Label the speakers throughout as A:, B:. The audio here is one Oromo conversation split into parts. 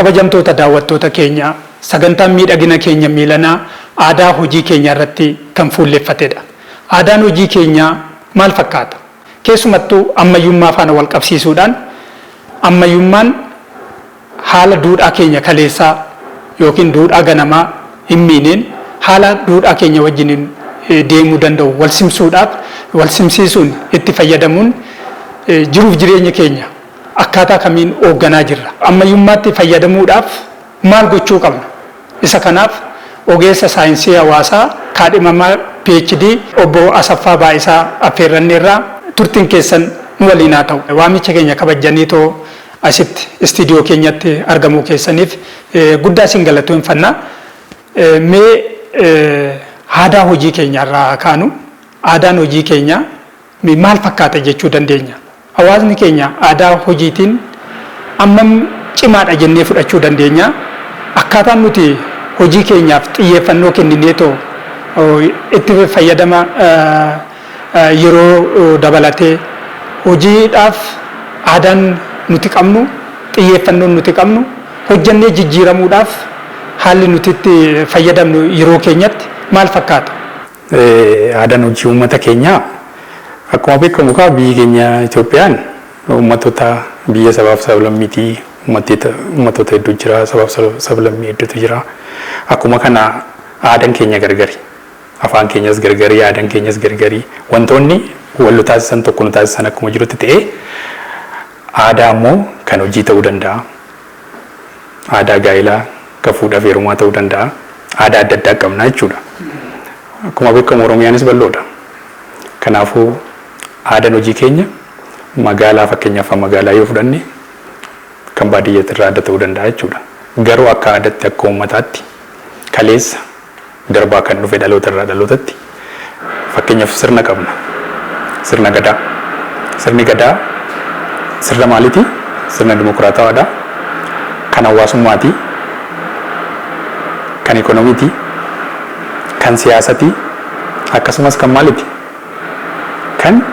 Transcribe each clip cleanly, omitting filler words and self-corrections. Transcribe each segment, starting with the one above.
A: kabajamtoota daawwattoota keenya sagantaan miidhagina keenya miilanaa aadaa hojii keenya irratti kan fuulleffatedha. Aadaan hojii keenyaa maal fakkaata? Keessumattuu ammayyummaa faana wal qabsiisuudhaan ammayyummaan haala duudhaa keenya kaleessaa yookiin duudhaa ganamaa hin miineen haala duudhaa keenya wajjin deemuu danda'u wal simsuudhaaf wal simsiisuun itti fayyadamuun jiruuf jireenya keenya akkaataa kamiin hoogganaa jirra. Ammayyummaatti fayyadamuudhaaf maal gochuu qabna? Isa kanaaf ogeessa saayinsii hawaasaa kaadhimamaa PhD obbo Asaffaa Baa'isaa affeerranneerraa turtiin keessan nu waliin haa ta'u. Waamicha keenya kabajjaniitoo asitti istiidiyoo keenyatti argamuu keessaniif guddaa isin galatoomfanna. Mee aadaa hojii keenyarraa kaanu aadaan hojii keenyaa maal fakkaata jechuu dandeenya? Hawaasni keenya aadaa hojiitiin ammam cimaadha jennee fudhachuu dandeenya? Akkaataan nuti hojii keenyaaf xiyyeeffannoo kennineetoo itti fayyadama yeroo dabalatee hojiidhaaf aadaan nuti qabnu xiyyeeffannoon nuti qabnu hojjannee jijjiiramuudhaaf haalli nuti itti fayyadamnu yeroo keenyatti maal fakkaata?
B: Aadaan hojii uummata keenyaa akkuma beekamu biyyi keenya Itoophiyaan uummattoota biyya sabaaf sablammiitii uummattoota hedduu jira, sabaaf sablammii hedduutu jira. Akkuma kana aadaan keenya gargari, afaan keenyas gargari, aadaan keenyas gargari. Wantoonni wal nu taasisan tokko nu taasisan akkuma jirutti ta'ee aadaa immoo kan hojii ta'uu danda'a. Aadaa gaa'ilaa kan fuudhaaf heerumaa ta'uu danda'a. Aadaa adda addaa qabna jechuudha. Akkuma beekamu Oromiyaanis bal'oodha. Kanaafuu aadaan hojii keenya magaalaa fakkeenyaaf magaalaa yoo fudhanne kan baadiyyaatti irraa adda ta'uu danda'a jechuudha. Garuu akka aadaatti akka uummataatti kaleessa darbaa kan dhufe dhaloota irraa dhalootatti fakkeenyaaf sirna qabna. Sirna gadaa. Sirni gadaa sirna maaliiti? Sirna dimokiraatawaadha. Kan hawaasummaati. Kan ikoonomiiti. Kan siyaasati. Akkasumas kan maaliiti? Kan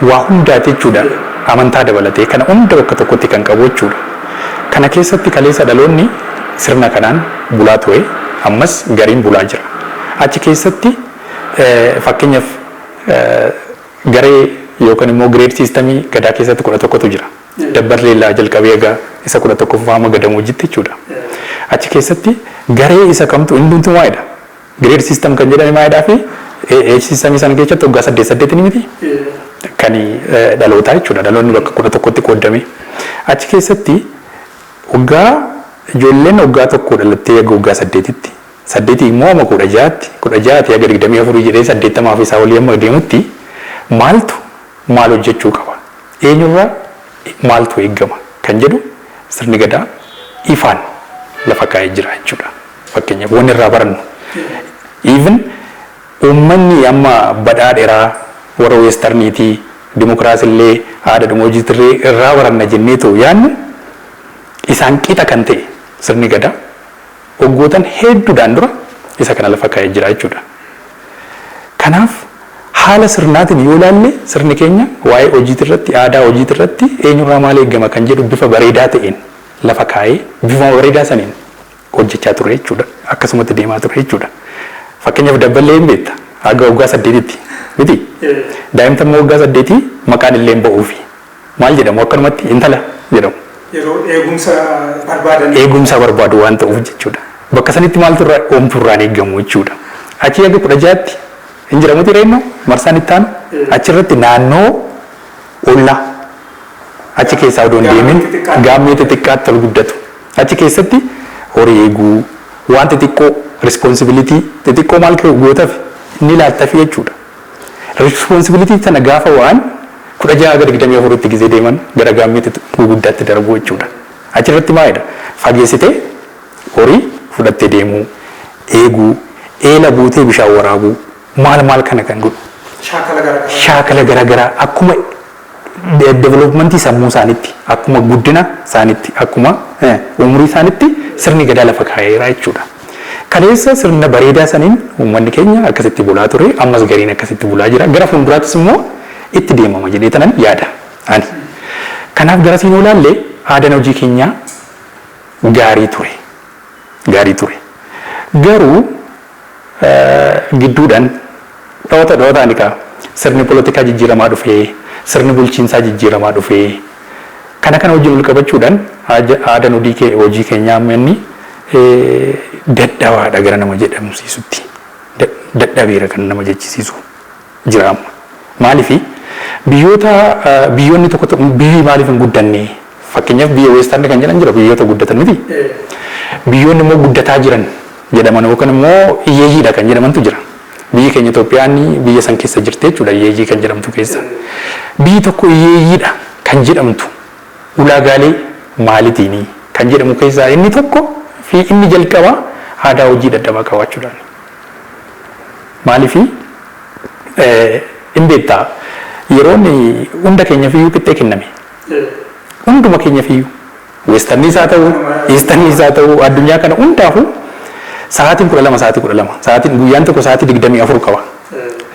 B: waa hundaati jechuudha. Amantaa dabalatee kana hunda bakka tokkotti kan qabu jechuudha. Kana keessatti kaleessa dhaloonni sirna kanaan bulaa ture ammas gariin bulaa jira. Achi keessatti fakkeenyaaf garee yookaan immoo gireed siistamii gadaa keessatti 11tu jira. Dabballeellaa jalqabee egaa isa 11ffaa gadamoo jitti jechuudha. Achi keessatti garee isa kamtu hundumtuu maayidha. Gireed siistam kan jedhame maayidhaa fi siistamii sana keessatti waggaa 8 ni miti. Kan dhalootaa jechuudha. Dhaloonni bakka 11tti qoodame. Achi keessatti waggaa ijoolleen waggaa tokko dhalattee egaa waggaa 8tti. 8 immoo amma 16tti. 16tti egaa 24 jedhee 80 fi isaa olii amma deemutti maal hojjechuu qaba? Eenyurraa maaltu eeggama kan jedhu sirni gadaa ifaan lafa kaa'ee jira jechuudha. Fakkeenyaaf wanni irraa barannu. Even uummanni amma badhaadheeraa warra weestarniitii dimokiraasiillee aadaadhuma hojiitirree irraa baranna jenneetoo yaannu isaan qixa kan ta'e sirni gadaa waggootan hedduudhaan dura isa kana lafa kaa'ee jira jechuudha. Kanaaf haala sirnaatiin yoo ilaalle sirni keenya waa'ee hojiitirratti aadaa hojiitirratti eenyurraa maal eeggama kan jedhu bifa bareedaa ta'een lafa kaa'ee bifa bareedaa saniin hojjechaa ture jechuudha. Akkasumatti deemaa ture jechuudha. Fakkeenyaaf dabballee hin beekta haga waggaa 8tti miti. Daa'imtan waggaa 8 maqaan illee ba'uufi maal jedhamu akkanumatti intala jedhamu.
A: Yeroo eegumsa
B: barbaadu waan ta'uuf jechuudha. Bakka sanitti maaltu oomtuurraan eeggamu jechuudha. Achi eega 16tti hin jedhamuti reennoo marsaan itti aanu achirratti naannoo ollaa achi keessaa odoo hin deemin gaammee xixiqqaatti ol guddatu. Achi keessatti horii eeguu waan xixiqqoo responsibilitii xixiqqoo maal gootaaf ni laattafi jechuudha. Responsibilitii sana gaafa waan 16-24tti gizee deeman gara gaammee guguddaatti darbu jechuudha. Achirratti maalidha? Fageessitee horii fudhattee deemuu, eeguu, eela buutee bishaan waraabuu, maal kana kan godhu. Shaakala garaagaraa akkuma developmentii sammuu isaaniitti, akkuma guddina isaaniitti, akkuma umurii isaaniitti sirni gadaa lafa kaa'eera jechuudha. Kaleessa sirna bareedaa saniin uummanni keenya akkasitti bulaa ture, ammas gariin akkasitti bulaa jira. Gara fuulduraattis immoo itti deemama jedhee tanan yaada ani. Kanaaf gara siin olaallee aadaan hojii keenyaa gaarii ture. Gaarii ture. Garuu gidduudhaan dhawaataan sirni poolitikaa jijjiiramaa dhufee, sirni bulchiinsaa jijjiiramaa dhufee, kana wajjin wal qabachuudhaan aadaan hojii keenyaa ammanni dadhabaadha gara nama jedhamsiisutti. Dadhabeera kan nama jechisiisu jira amma. Maaliifi biyyoonni tokko biyyi maaliif hin guddanne? Fakkeenyaaf biyya weestarni kan jedhan jira biyyoota guddatan miti. Biyyoonni immoo guddataa jiran jedhaman yookaan immoo hiyyeeyyiidha kan jedhamantu jira. Biyyi keenya Itoophiyaan biyya san keessa jirti jechuudha hiyyeeyyii kan jedhamtu keessa. Biyyi tokko hiyyeeyyiidha kan jedhamtu ulaagaalee maaliitiini kan jedhamu keessaa inni tokko fi inni jalqabaa aadaa hojii dadhabaa qabaachuudhaan. Maaliifi hin beektaa yeroon hunda keenyafiyyuu qixxee kenname. Hunduma keenyafiyyuu weestarniis haa ta'u, iistarniis haa ta'u addunyaa kana hundaafu sa'aatiin 12 sa'aatiin guyyaan tokko sa'aatii 24 qaba.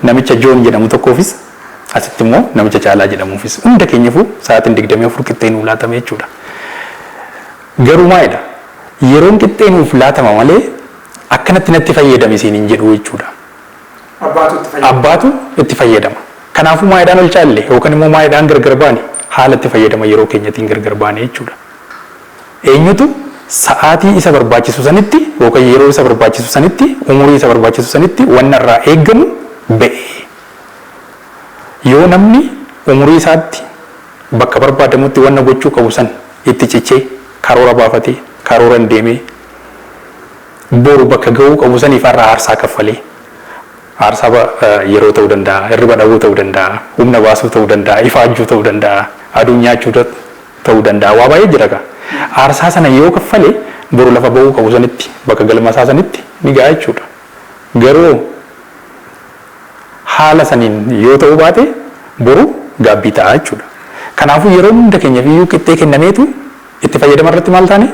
B: Namicha Joon jedhamu tokkoofis asitti immoo namicha Caalaa jedhamuufis hunda keenyaafuu sa'aatiin 24 qixxee nuuf laatame jechuudha. Garuu maalidha? Yeroon qixxee nuuf laatama malee akkanatti natti fayyadame isiin hin jedhu jechuudha. Abbaatu itti fayyadama. Kanaafuu maayidhaan ol caalle yookaan immoo maayidhaan gargar baane haala itti fayyadama yeroo keenyatiin gargar baane jechuudha. Eenyutu sa'aatii isa barbaachisu sanitti yookaan yeroo isa barbaachisu sanitti umurii isa barbaachisu sanitti waan irraa eeggamu ba'e. Yoo namni umurii isaatti bakka barbaadamutti waan gochuu qabu san itti cichee karoora baafatee karoora deemee boru bakka ga'uu qabu saniif irraa aarsaa kaffalee. Aarsaa yeroo ta'uu danda'a, hirriba dhabuu ta'uu danda'a, humna baasuu ta'uu danda'a, ifaajjuu ta'uu danda'a, aduu nyaachuu ta'uu danda'a. Waa baay'ee jira gaa. Aarsaa sana yoo kaffalee boru lafa ba'uu qabu sanitti bakka galma isaa sanitti ni ga'a jechuudha. Garuu haala saniin yoo ta'uu baate boru gaabbii ta'a jechuudha. Kanaafuu yeroo hunda keenyafiyyuu qixxee kennameetu itti fayyadama irratti maal taane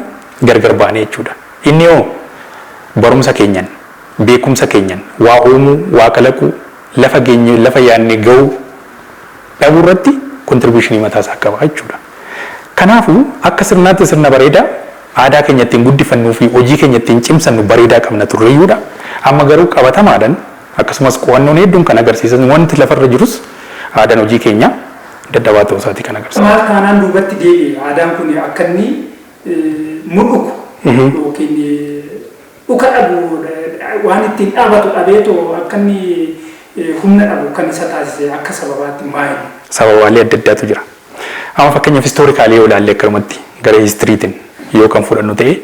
B: gargar baane jechuudha. Inni hoo barumsa keenyan. Beekumsa keenyan waa uumuu, waa kalaquu, lafa geenye, lafa yaadne ga'uu dhabuu irratti kontribuushinii mataa isaa qaba jechuudha. Kanaafuu akka sirnaatti sirna bareedaa aadaa keenya ittiin guddifannuu fi hojii keenya ittiin cimsannu bareedaa qabna turreeyyuudha. Amma garuu qabatamaadhaan akkasumas qo'annoon hedduun kan agarsiisan wanti lafarra jirus aadaan hojii keenya dadhabaa ta'uu isaati kan agarsiisu.
A: Maal kanaan duubatti deebi'e aadaan kun akka inni mul'uku yookiin dhuka dhabu waan ittiin dhaabatu dhabeetoo akka inni humna dhabu kan isa taasise akka sababaatti maali?
B: Sababaalee adda addaatu jira. Amma fakkeenyaaf istoorikaalee yoo ilaalle akkanumatti gara histiriitiin yoo kan fudhannu ta'e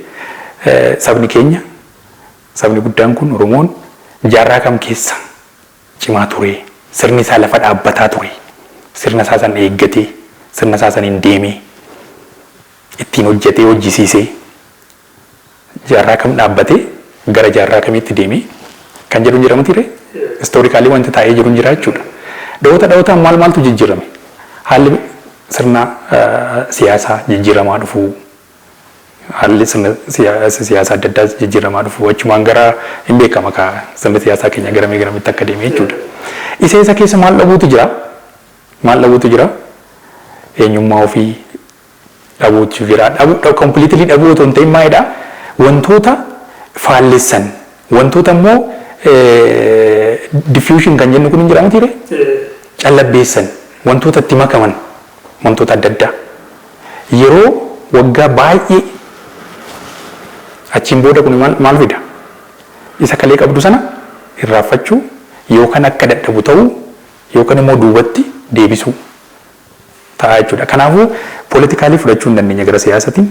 B: sabni keenya sabni guddaan kun Oromoon jaarraa kam keessa cimaa ture sirni isaa lafa dhaabbataa ture sirna isaa san eeggatee sirna isaa san hin deemee ittiin hojjetee hojjisiisee jaarraa kam dhaabbatee gara jaarraa kamitti deemee kan jedhu jira mitiire istoorikaalii wanti taa'ee jiru jira jechuudha. Dhawootaan maaltu jijjiirame? Haalli sirna siyaasaa jijjiiramaa dhufuu haalli sirna siyaasaa adda addaa jijjiiramaa dhufuu achumaan gara hin beekama ka sirna siyaasaa keenya garamitti akka deeme jechuudha. Isa keessa maal dhabuutu jira? Eenyummaa ofii dhabuutu jira. Kompiliitilii dhabuu otoo hin ta'in maalidha? Wantoota faallessan wantoota immoo diffusion kan jennu kun hin jira mitiire? Callabbeessan wantoota itti makaman wantoota adda addaa yeroo waggaa baay'ee achiin booda kun maal fida? Isa kalee qabdu sana irraanfachuu yookaan akka dadhabu ta'uu yookaan immoo duubatti deebisuu ta'a jechuudha. Kanaafuu pooletikaalii fudhachuu hin dandeenya gara siyaasatiin.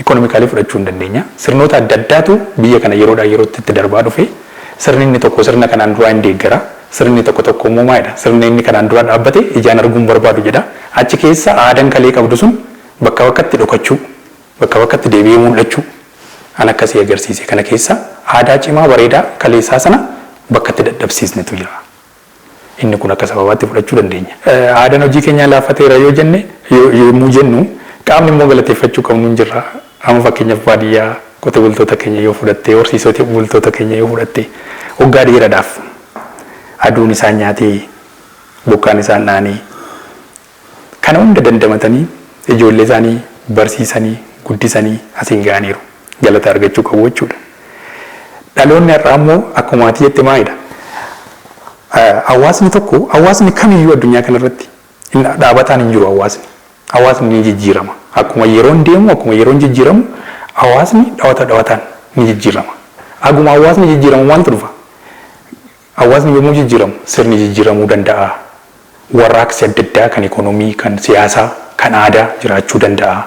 B: Ikonomikaalii fudhachuu hin dandeenya. Sirnoota adda addaatu biyya kana yeroodhaa yerootti itti darbaa dhufe sirni inni tokko sirna kanaan duraa hin deeggara. Sirni tokko immoo maalidha? Sirni inni kanaan duraa dhaabbate ijaan arguun barbaadu jedha. Achi keessa aadaan kalee qabdu sun bakka bakkatti dhokachuu, bakka bakkatti deebi'ee mul'achuu an akkasii agarsiise. Kana keessa aadaa cimaa bareedaa kaleessaa sana bakkatti dadhabsiisnetu jira. Inni kun akka sababaatti fudhachuu dandeenya. Aadaan hojii keenyaa laaffateera yoo jenne yommuu jennu qaamni immoo galateeffachuu qabnu hin jirra. Amma fakkeenyaaf baadiyyaa qotee bultoota keenya yoo fudhatte horsiisota bultoota keenya yoo fudhatte waggaa dheeraadhaaf aduun isaan nyaatee bokkaan isaan dhaanee kana hunda dandamatanii ijoollee isaanii barsiisanii guddisanii asiin ga'aniiru. Galata argachuu qabu jechuudha. Dhaloonni har'aa immoo akkuma ati jette maalidha? Hawaasni tokko, hawaasni kamiyyuu addunyaa kanarratti dhaabataan hin jiru hawaasni. Hawaasni ni jijjiirama. Akkuma yeroon deemu, akkuma yeroon jijjiiramu, hawaasni dhawataan ni jijjiirama. Aguma hawaasni jijjiiramu maaltu dhufa? Hawaasni yommuu jijjiiramu sirni jijjiiramuu danda'a. Warraaqsi adda addaa kan ikoonoomii, kan siyaasaa, kan aadaa jiraachuu danda'a.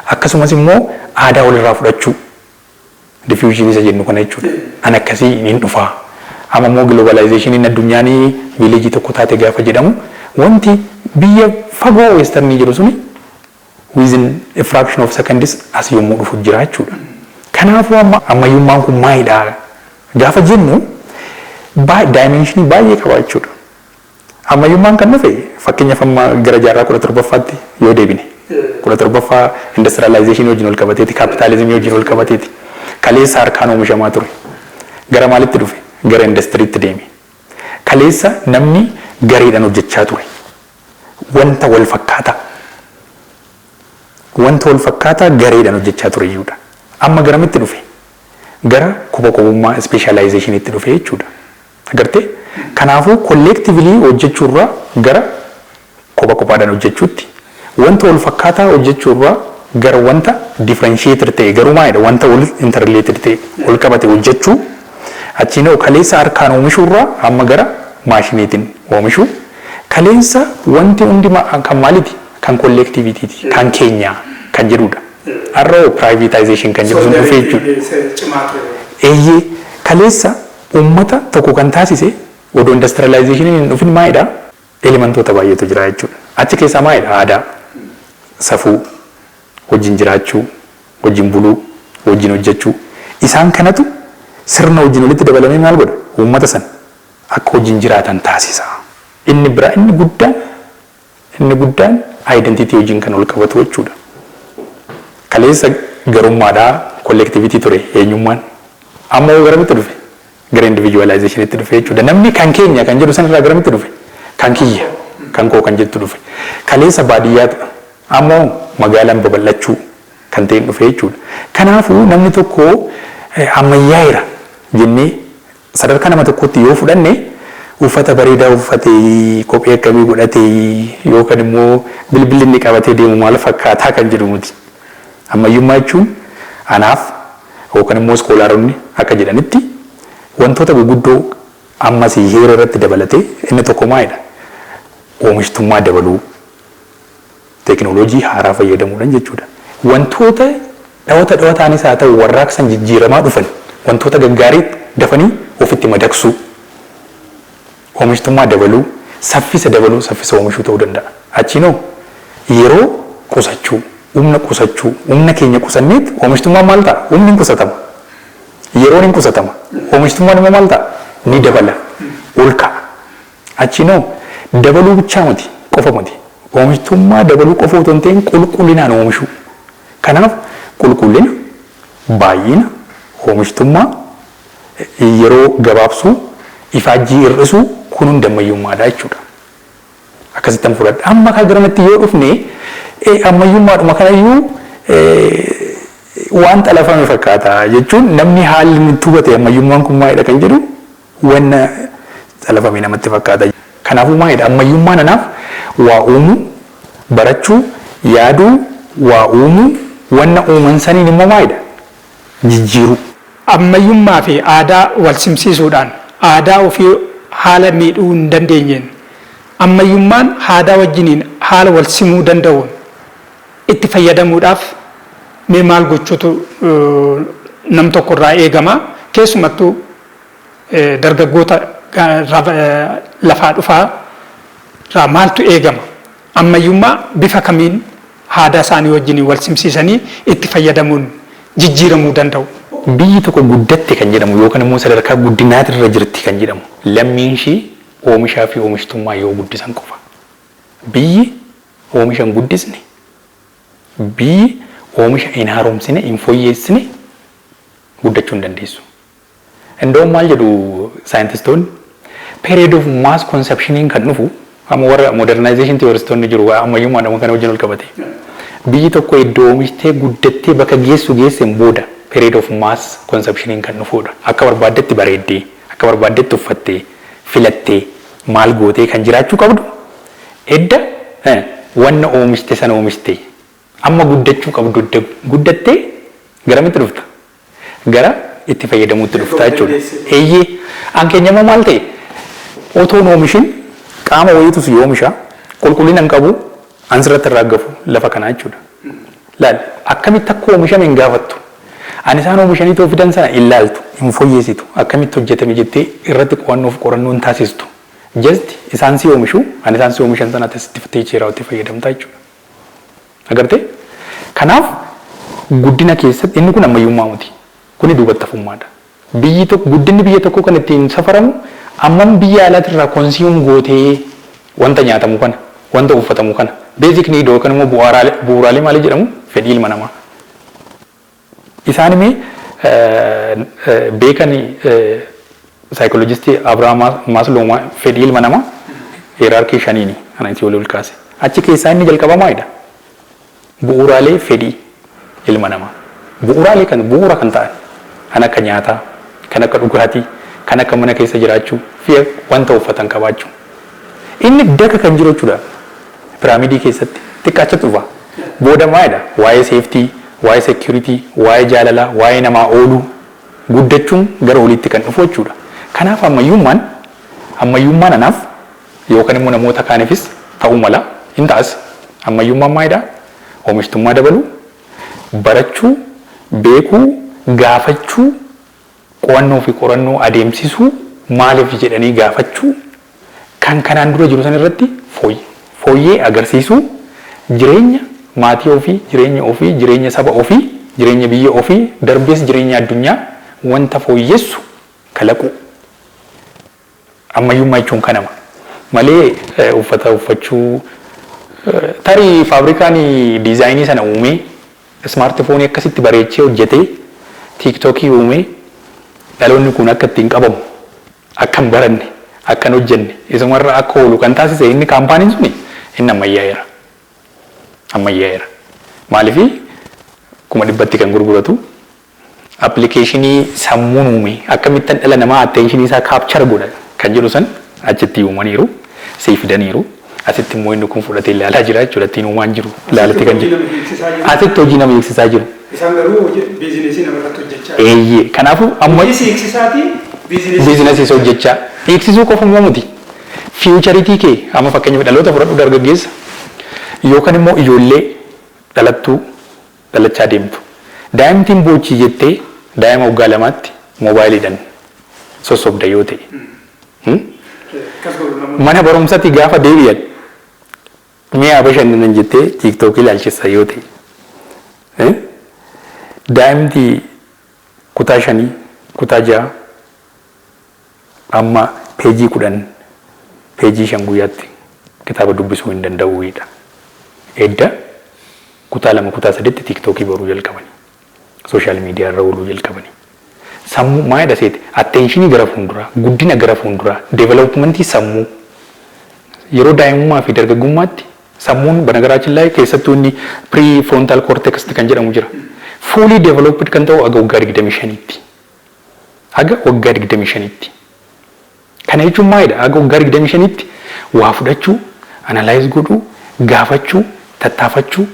B: Akkasumas immoo aadaa walirraa fudhachuu. Diffusion isa jennu kana jechuudha. An akkasii hin dhufaa. Amma immoo globalizationin addunyaan viileejii tokko taate gaafa jedhamu wanti biyya fagoo westernii jiru suni within a fraction of seconds as yommuu dhufu jira jechuudha. Kanaafuu ammayyummaan kun maalidha gaafa jennu dimensionii baay'ee qaba jechuudha. Ammayyummaan kan dhufe fakkeenyaaf amma gara jaarraa 17ffaatti yoo deebine 17ffaa industrialization wajjin ol qabateeti, capitalism wajjin ol qabateeti. Kaleessa harkaan oomishamaa ture. Gara maalitti dhufe? Gara industiriitti deeme. Kaleessa namni gareedhaan hojjechaa ture. Wanta wal fakkaataa gareedhaan hojjechaa ture jechuudha. Amma garamitti dhufe? Gara kophummaa specialization'itti dhufe jechuudha. Agartee? Kanaafuu collectively hojjechuurraa gara kophaadhaan hojjechuutti wanta wal fakkaataa hojjechuurraa gara wanta differentiated ta'e garuu maalidha wanta wal interrelated ta'e wal qabate hojjechuu achiin kaleessa harkaan oomishuurraa amma gara maashiniitiin oomishuu kaleessa wanti hundi kan maaliti kan collectivityiti kan keenyaa kan jedhudha. Har'a privatization kan jedhu sun dhufee jechuudha. Eeyyee kaleessa uummata tokko kan taasise odoo industrialization hin dhufin maalidha elementoota baay'eetu jira jechuudha. Achi keessaa maalidha aadaa safuu wajjin jiraachuu, wajjin buluu, wajjin hojjechuu. Isaan kanatu sirna wajjin walitti dabalamee maal godha? Uummata san akka wajjin jiraatan taasisa. Inni biraa inni guddaan identity wajjin kan ol qabatu jechuudha. Kaleessa garummaadhaa collectivity ture eenyummaan. Amma yoo garamitti dhufe? Gara individualizationitti dhufe jechuudha. Namni kan keenya kan jedhu sanirraa garamitti dhufe? Kan kiyya, kan koo kan jettu dhufe. Kaleessa baadiyyaatu ammoo magaalaan babal'achuu kan ta'e dhufe jechuudha. Kanaafuu namni tokko ammayyaa'eera jennee sadarkaa nama tokkotti yoo fudhanne uffata bareedaa uffatee kophee akkamii godhatee yookaan immoo bilbilli inni qabatee deemu maal fakkaataa kan jedhu miti. Ammayyummaa jechuun anaaf yookaan immoo iskoolaaronni akka jedhanitti wantoota guguddoo ammas heera irratti dabalatee inni tokko maalidha? Oomishtummaa dabaluu. Teknooloojii haaraa fayyadamuudhaan jechuudha. Wantoota dhawataanis haa ta'u warraaqsan jijjiiramaa dhufan wantoota gaggaarii dafanii ofitti madaksuu. Oomishtummaa dabaluu, saffisa oomishuu ta'uu danda'a. Achiinoo yeroo qusachuu, humna keenya qusanneet oomishtummaan maal ta'a? Humni hin qusatama. Yeroon hin qusatama. Oomishtummaan immoo maal ta'a? Ni dabala. Ol ka'a. Achiinoo dabaluu bichaa miti, qofa miti. Oomishtummaa dabaluu qofa otoo hin ta'in qulqullinaan oomishuu. Kanaaf qulqullina, baay'ina, oomishtummaa, yeroo gabaabsuu, ifaajjii hir'isuu kun hundi ammayyummaadha jechuudha. Akkasittan fudhadha. Amma kan garamatti yoo dhufne ammayyummaadhuma kanayyuu waan xalafame fakkaata jechuun namni haalli nutti hubate ammayyummaan kun maalidha kan jedhu wanna xalafame namatti fakkaata. Kanaafuu maalidha ammayyummaan anaaf waa uumuu, barachuu, yaaduu, waa uumuu, wanna uuman saniin immoo maalidha? Jijjiiruu.
A: Ammayyummaa fi aadaa wal simsiisuudhaan aadaa ofii haala miidhuu hin dandeenyeen ammayyummaan aadaa wajjiniin haala wal simuu danda'uun itti fayyadamuudhaaf mee maal gochuutu nam tokkorraa eegama keessumattuu dargaggoota lafaa dhufaa irraa maaltu eegama ammayyummaa bifa kamiin aadaa isaanii wajjiniin wal simsiisanii itti fayyadamuun jijjiiramuu danda'u.
B: Biyyi tokko guddatte kan jedhamu yookaan immoo sadarkaa guddinaati irra jirti kan jedhamu lammiin ishii oomishaa fi oomishtummaa yoo guddisan qofa. Biyyi oomisha hin guddisne, biyyi oomisha hin haaromsine, hin fooyyeessine guddachuu hin dandeessu. Indoon maal jedhu saayintistoonni period of mass conceptioniin kan dhufu amma warra modernization theoristoonni jiru ammayyummaadhaan kan wajjin ol qabate. biyyi tokko iddoo oomishtee guddattee bakka geesseen booda period of mass consumption kan dhufuudha. Akka barbaaddetti bareeddee, akka barbaaddetti uffattee, filattee, maal gootee kan jiraachuu qabdu. Edda wanna oomishte sana oomishte amma guddachuu qabdu guddattee garamitti dhufta? Gara itti fayyadamuutti dhufta jechuudha. Eeyyee an keenyama maal ta'e otoon oomishin qaama wayiitus yoo oomisha qulqullina hin qabu ansirratti irraa gafu lafa kanaa jechuudha. Laal akkamitti akka oomishame hin gaafattu. Ani isaan oomishanii ta'uu fidan sana ilaaltu hin fooyyessitu akkamitti hojjetame jettee irratti qorannoo hin taasistu. Just isaan si oomishu ani isaan si oomishan sana asitti fittee jeeraawatti fayyadamtaa jechuudha. Agartee? Kanaaf guddina keessatti inni kun ammayyummaa miti. Kuni duubatti hafummaadha. Guddinni biyya tokkoo kan ittiin safaramu ammam biyya alaatirraa konsiiyuum gootee wanta nyaatamu kana wanta uffatamu kana beezik niid yookaan immoo bu'uuraalee maalii jedhamu fedhii ilma namaa. Isaan immoo beekan saayikoloojistii Abiraam Maaslow fedhii ilma namaa heeraarkii shaniini ana itti ol kaase. Achi keessaa inni jalqabamaadha. Bu'uuraalee fedhii ilma namaa. Bu'uuraalee kan bu'uura kan ta'an kan akka nyaataa, kan akka dhugaatii, kan akka mana keessa jiraachuu fi wanta uffatan qabaachuu. Inni daka kan jiru jechuudha. Piraamidii keessatti xiqqaacha dhufa. Booda maalidha? Waa'ee seeftii, waa'ee seekuritii, waa'ee jaalalaa, waa'ee namaa ooluu guddachuun gara oliitti kan dhufu jechuudha. Kanaaf ammayyummaan anaaf yookaan immoo namoota kaaniifis ta'uu mala hin taas. Ammayyummaan maalidha? Oomishtummaa dabaluu, barachuu, beekuu, gaafachuu, qo'annoo fi qorannoo adeemsisuu, maaliif jedhanii gaafachuu, kan kanaan dura jiru san irratti fooyyee agarsiisuu, jireenya maatii ofii, jireenya saba ofii, jireenya biyya ofii, darbees jireenya addunyaa wanta fooyyessu kalaquu. Ammayyummaa jechuun kanama. Malee uffata uffachuu tarii faabrikaan diizaayinii sana uumee ismaartifoonii akkasitti bareechee hojjetee tiiktookii uumee dhaloonni kun akka ittiin qabamu akka hin baranne akka hin hojjenne isumarra akka oolu kan taasise inni kaampaaniin suni inni ammayyaa'eera. Maaliifii 1,000tti kan gurguratu appilikeeshinii sammuun uume akkamittan dhala namaa atteenshinii isaa kaapchar godha kan jedhu san achitti uumaniiru seefidaniiru. Asitti immoo inni kun fudhatee ilaalaa jira jechuudha ittiin uumaan jiru ilaalatti kan jiru. Asitti hojii nama eegsisaa jiru.
A: Isaan garuu biizinesii namarratti hojjechaa.
B: Eeyyee kanaafuu amma biizinesii hojjechaa eegsisuu qofa miti. Fiichariitii kee amma fakkeenyaaf dhaloota fudhadhu dargaggeessa yookaan immoo ijoollee dhalachaa deemtu. Daa'imtiin boochii jettee daa'ima waggaa 2tti moobaayiliidhaan sossobda yoo ta'e. Mana barumsatti gaafa deebi'an mi'a bashannanan jettee tiiktookii ilaalchisa yoo ta'e. Daa'imti kutaa 5 kutaa 6 amma peejii 10 peejii 5 guyyaatti kitaaba dubbisuu hin danda'uudha. Edda kutaa 2 kutaa 3tti tiiktookii baruu jalqabani. Sooshaal miidiyaa irra ooluu jalqabani. Sammuu maalidha seeti? Atteenshinii gara fuulduraa, guddina gara fuulduraa, deevelopmentii sammuu. Yeroo daa'imummaa fi dargaggummaatti sammuun banagaraachin laayee keessattuu inni pre-frontal cortex kan jedhamu jira. Fully developed kan ta'u aga waggaa 25tti. Aga waggaa 25tti. Kana jechuun maalidha? Aga waggaa 25tti waa fudhachuu, analyze godhuu, gaafachuu, tattaafachuu,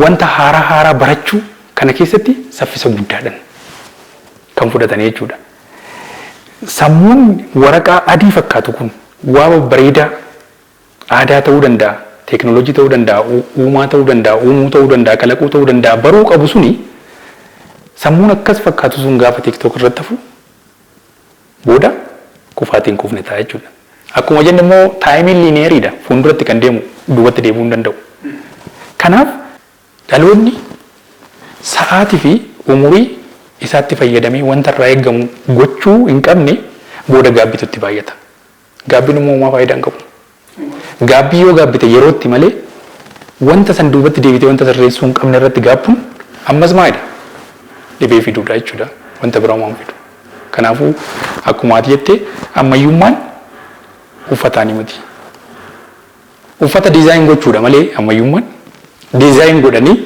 B: wanta haaraa barachuu kana keessatti saffisa guddaadhaan kan fudhatan jechuudha. Sammuun waraqaa adii fakkaatu kun waa bareedaa aadaa ta'uu danda'a, teekinooloojii ta'uu danda'a, uumaa ta'uu danda'a, uumuu ta'uu danda'a, kalaquu ta'uu danda'a, baruu qabu suni sammuun akkas fakkaatu sun gaafa tiiktook irratti hafu booda kufaatiin kufne ta'a jechuudha. Akkuma jenne immoo taayimiin liineeriidha. Fuulduratti kan deemu duubatti deebi'uu hin danda'u. Kanaaf dhaloonni sa'aatii fi umurii isaatti fayyadamee wanta irraa eegamu gochuu hin qabne booda gaabbitutti baay'ata. Gaabbiin immoo uumaa faayidaa hin qabu. Gaabbii yoo gaabbite yerootti malee wanta san duubatti deebitee wanta sirreessuu hin qabne irratti gaabbuun ammas maalidha? Dhibee fiduudha jechuudha. Wanta biraa waan fidu. Kanaafuu akkuma ati jettee ammayyummaan uffataanii miti. Uffata diizaayin gochuudha malee ammayyummaan Diizaayin godhanii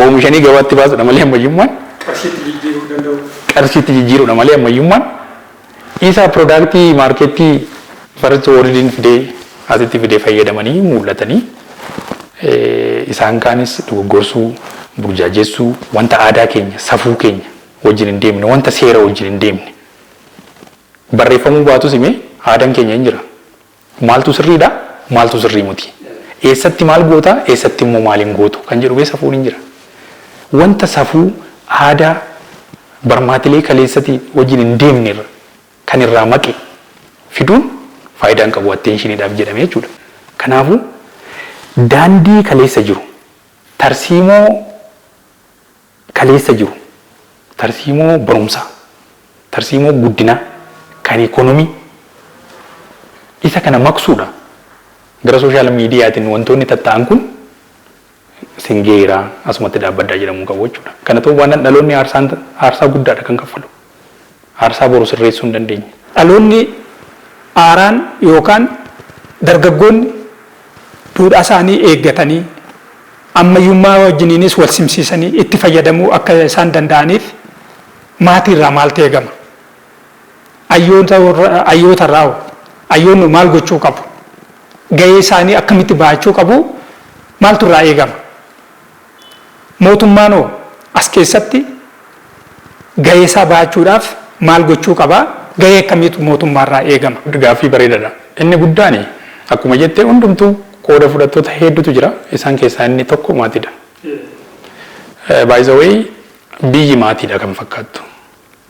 B: oomishanii gabaatti baasuudha malee ammayyummaan qarshiitti jijjiiruudha malee ammayyummaan isa piroodaaktii maarkeettii farda waliin fidee asitti fidee fayyadamanii mul'atanii isaan kaanis dogoggorsuu burjaajeessuu wanta aadaa keenya safuu keenya wajjin hin deemne wanta seera wajjin hin deemne barreeffamuu baatus himee aadaan keenya hin jira maaltu sirriidha maaltu sirrii miti eessatti maal goota eessatti immoo maal hin gootu kan jedhu safuun hin jira wanta safuu aadaa barmaatilee kaleessatti wajjin hin deemne kan irraa maqe fiduun faayidaan qabu atteenshiiniidhaaf jedhamee jechuudha. Kanaafuu daandii kaleessa jiru tarsiimoo kaleessa jiru tarsiimoo barumsaa tarsiimoo guddinaa kan ikonomii isa kana maqsuudha. Gara sooshaal miidiyaatiin wantoonni tatta'an kun singeeraa asumatti dhaabbaddaa jedhamuu qabu jechuudha. Kana ta'uu waan dhaloonni aarsaa guddaadha kan kaffalu. Aarsaa boru sirreessuu hin dandeenye.
A: Dhaloonni aaraan yookaan dargaggoonni duudhaa isaanii eeggatanii ammayyummaa wajjiniinis wal simsiisanii itti fayyadamuu akka isaan danda'aniif maatii irraa maaltu eegama? Ayyoota irraa ayyoonni maal gochuu qabu? Gahee isaanii akkamitti bahachuu qabu? Maaltu irraa eegama? Mootummaan as keessatti gahee isaa bahachuudhaaf maal gochuu qaba? Gahee akkamiitu mootummaa irraa eegama?
B: Gaaffii bareedaadha. Inni guddaan akkuma jettee hundumtuu qooda fudhattoota hedduutu jira. Isaan keessaa inni tokko maatiidha. By the way, biyyi maatiidha kan fakkaattu.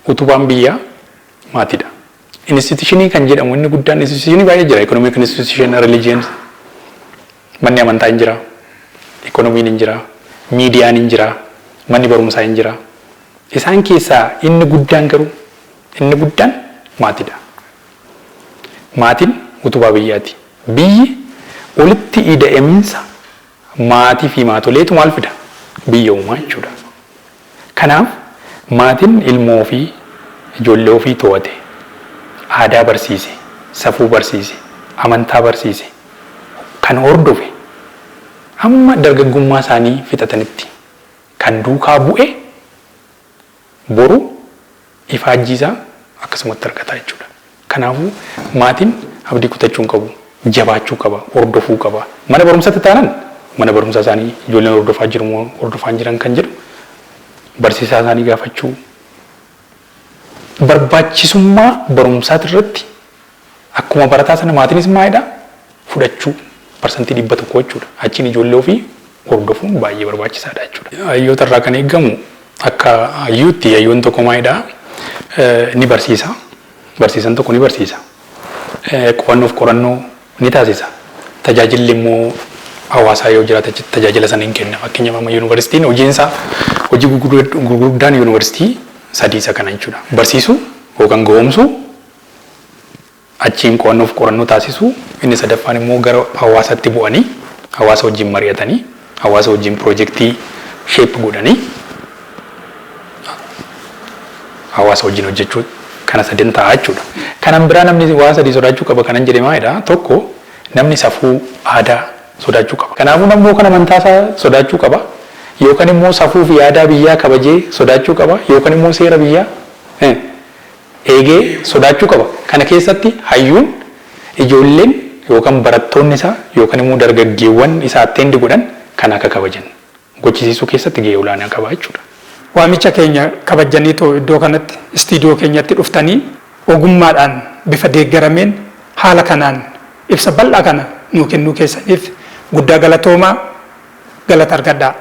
B: Utubaan biyyaa maatiidha. Institutionii kan jedhamu inni guddaan institutionii baay'ee jira. Economic institution, religion, manni amantaa hin jira, economiin hin jira, miidiyaan hin jira, manni barumsaa hin jira. Isaan keessaa inni guddaan garuu inni guddaan maatiidha. Maatiin utubaa biyyaati. Biyyi walitti ida'amsa maatii fi maatoleetu maal fida? Biyya uumaa jechuudha. Kanaaf maatiin ilmoo ofii ijoollee ofii to'ate aadaa barsiise, safuu barsiise, amantaa barsiise kan hordofe amma dargaggummaa isaanii fixatanitti kan duukaa bu'e boru ifaajjiisaa akkasumatti argata jechuudha. Kanaafuu maatiin abdii kutachuu qabu, jabaachuu qaba, hordofuu qaba. Mana barumsaatti taanan mana barumsaa isaanii ijoolleen hordofaa jiru moo hordofaa jiran kan jedhu barsiisaa isaanii gaafachuu barbaachisummaa barumsaati irratti akkuma barataa sana maatiinis maayidha fudhachuu parsantii 100 jechuudha. Achiin ijoollee ofii hordofuun baay'ee barbaachisaadha jechuudha. Hayyoota irraa kan eegamu akka hayyuutti hayyoon tokko maayidha ni barsiisa. Barsiisan tokko ni barsiisa. Qo'annoof qorannoo ni taasisa. Tajaajilli immoo hawaasaa yoo jiraate tajaajila sana hin kenna. Fakkeenyaaf amma yuunivarsiitiin hojiinsaa hojii gurguddaan yuunivarsiitii sadii isa kana jechuudha. Barsiisuu yookaan goomsuu achiin qo'annoof qorannoo taasisuu inni sadaffaan immoo gara hawaasaatti bu'anii hawaasa wajjin mari'atanii hawaasa wajjin piroojeektii sheep godhanii hawaasa wajjin hojjechuu kana sadeen ta'a jechuudha. Kanan biraa namni waa sadii sodaachuu qaba kanan jedhe maalidha? Tokko namni safuu aadaa sodaachuu qaba. Kanaafuu namni kana amantaasaa sodaachuu qaba. Yookaan immoo safuu fi aadaa biyyaa kabajee sodaachuu qaba. Yookaan immoo seera biyyaa eegee sodaachuu qaba. Kana keessatti hayyuun ijoolleen yookaan barattoonni isaa yookaan immoo dargaggeewwan isaa atteendii godhan kan akka kabajan gochisiisuu keessatti gahee olaanaa qaba jechuudha.
A: Waamicha keenya kabajanii iddoo kanatti istiidiyoo keenyatti dhuftanii ogummaadhaan bifa deeggarameen haala kanaan ibsa bal'aa kana nuu kennuu keessaniif guddaa galatoomaa galata argadhaa.